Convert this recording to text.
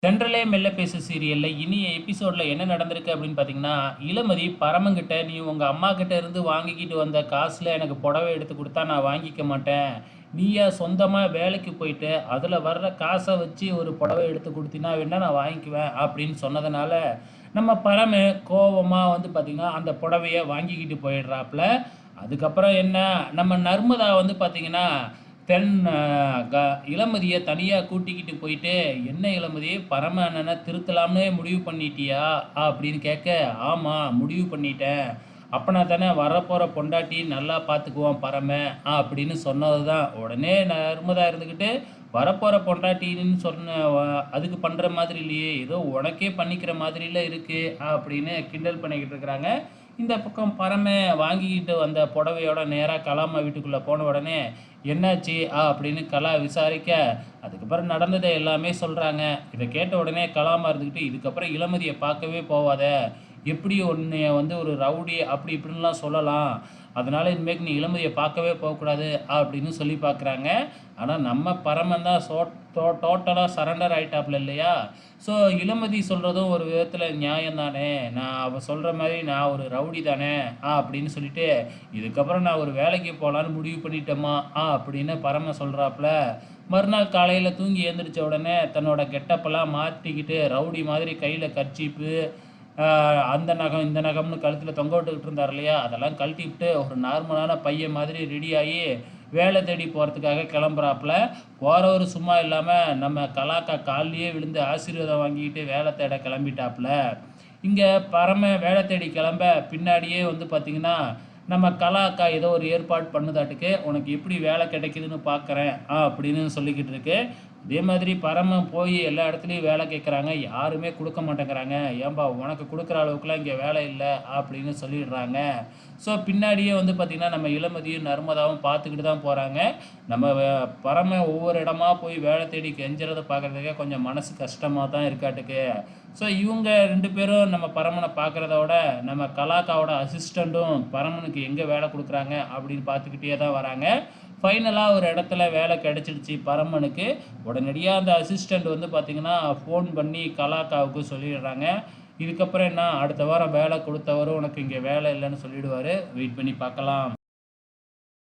தென்றலே மெல்ல பேசு சீரியல்ல இனிய எபிசோட்ல என்ன நடந்திருக்கு அப்படின்னு பார்த்தீங்கன்னா, இளமதி பரமன்கிட்ட, "நீ உங்க அம்மாகிட்ட இருந்து வாங்கிக்கிட்டு வந்த காசுல எனக்கு புடவை எடுத்து குடுத்தா நான் வாங்கிக்க மாட்டேன். நீயா சொந்தமா வேலைக்கு போயிட்டு, அதுல வர்ற காச வச்சு ஒரு புடவை எடுத்து குடுத்தீன்னா வேணா நான் வாங்கிக்குவேன்." அப்படின்னு சொன்னதுனால, நம்ம பரமு கோவமா வந்து பார்த்தீங்கன்னா, அந்த புடவைய வாங்கிக்கிட்டு போயிடுறாப்புல. அதுக்கப்புறம் என்ன, நம்ம நர்மதா வந்து பார்த்தீங்கன்னா, தென் அ க இளமதிய தனியா கூட்டிக்கிட்டு போயிட்டு, "என்ன இளமதி, பரம அண்ணன திருத்தலாம்னு முடிவு பண்ணிட்டியா?" அப்படின்னு கேட்க, "ஆமா, முடிவு பண்ணிட்டேன். அப்பனா தானே வரப்போற பொண்டாட்டி நல்லா பார்த்துக்குவான் பரம." அப்படின்னு சொன்னது தான். உடனே நர்மதா இருந்துக்கிட்டு, "வரப்போற பொண்டாட்டின்னு சொன்ன அதுக்கு பண்ற மாதிரி இல்லையே, ஏதோ உனக்கே பண்ணிக்கிற மாதிரில இருக்கு." அப்படின்னு கிண்டல் பண்ணிக்கிட்டு இருக்கிறாங்க. இந்த பக்கம் பரம வாங்கிக்கிட்டு வந்த புடவையோட நேரா கலாம்மா வீட்டுக்குள்ள போன உடனே, "என்னாச்சு?" அப்படின்னு கலா விசாரிக்க, அதுக்கப்புறம் நடந்தத எல்லாமே சொல்றாங்க. இத கேட்ட உடனே கலாம்மா இருந்துக்கிட்டு, "இதுக்கப்புறம் இளமதிய பார்க்கவே போவாத. எப்படி உன்னைய வந்து ஒரு ரவுடி அப்படி இப்படின்லாம் சொல்லலாம். அதனால இனிமேக்கு நீ இளமதிய பார்க்கவே போக்கூடாது." அப்படின்னு சொல்லி பார்க்குறாங்க. ஆனா நம்ம பரமன் தான் டோட்டலா சரண்டர் ஆயிட்டாப்ல இல்லையா? ஸோ இளமதி சொல்றதும் ஒரு விதத்தில நியாயம் தானே. அவ சொல்ற மாரி நான் ஒரு ரவுடி தானே, அப்படின்னு சொல்லிட்டு, "இதுக்கப்புறம் நான் ஒரு வேலைக்கு போலான்னு முடிவு பண்ணிட்டேம்மா." அப்படின்னு பரம சொல்றாப்ல. மறுநாள் காலையில தூங்கி எழுந்திரிச்ச உடனே தன்னோட கெட்டப்பெல்லாம் மாத்திக்கிட்டு, ரவுடி மாதிரி கையில கர்ச்சீப்பு, அ அந்த நகம், இந்த நகம்னு கழுத்தில தொங்க விட்டுக்கிட்டு இருந்தார் இல்லையா? அதெல்லாம் கழட்டிவிட்டு ஒரு நார்மலான பையன் மாதிரி ரெடி ஆயி, வேலை தேடி போறதுக்காக கிளம்புறாப்புல. போறவரு சும்மா இல்லாம, நம்ம கலாக்கா கால்லயே விழுந்து ஆசீர்வாதம் வாங்கிக்கிட்டு வேலை தேட கிளம்பிட்டாப்புல. இங்க பரம வேலை தேடி கிளம்ப, பின்னாடியே வந்து பார்த்தீங்கன்னா, நம்ம கலா அக்கா ஏதோ ஒரு ஏற்பாடு பண்ணுதாட்டுக்கு, "உனக்கு எப்படி வேலை கிடைக்குதுன்னு பார்க்குறேன்." அப்படின்னு சொல்லிக்கிட்டு இருக்கு. இதே மாதிரி பரம போய் எல்லா இடத்துலயும் வேலை கேட்குறாங்க. யாருமே குடுக்க மாட்டேங்கிறாங்க. "ஏம்பா உனக்கு குடுக்குற அளவுக்குலாம் இங்க வேலை இல்ல." அப்படின்னு சொல்லிடுறாங்க. ஸோ பின்னாடியே வந்து பார்த்தீங்கன்னா, நம்ம இளமதியும், நர்மதாவும் பார்த்துக்கிட்டு தான் போறாங்க. நம்ம பரம ஒவ்வொரு இடமா போய் வேலை தேடி கெஞ்சறத பார்க்குறதுக்கே கொஞ்சம் மனசு கஷ்டமா தான் இருக்காட்டுக்கு. ஸோ இவங்க 2 பேரும் நம்ம பரமன பார்க்குறத விட, நம்ம கலாக்காவோட அசிஸ்டண்ட்டும் பரமனுக்கு எங்க வேலை குடுக்குறாங்க அப்படின்னு பார்த்துக்கிட்டே தான் வராங்க. ஃபைனலா ஒரு இடத்துல வேலை கிடைச்சிடுச்சு பரமனுக்கு. உடனடியா அந்த அசிஸ்டண்ட் வந்து பார்த்தீங்கன்னா, ஃபோன் பண்ணி கலாக்காவுக்கு சொல்லிடுறாங்க. இதுக்கப்புறம் என்ன, அடுத்த வாரம் வேலை குடுத்தவரு உனக்கு இங்க வேலை இல்லன்னு சொல்லிடுவாரு. வெயிட் பண்ணி பார்க்கலாம்.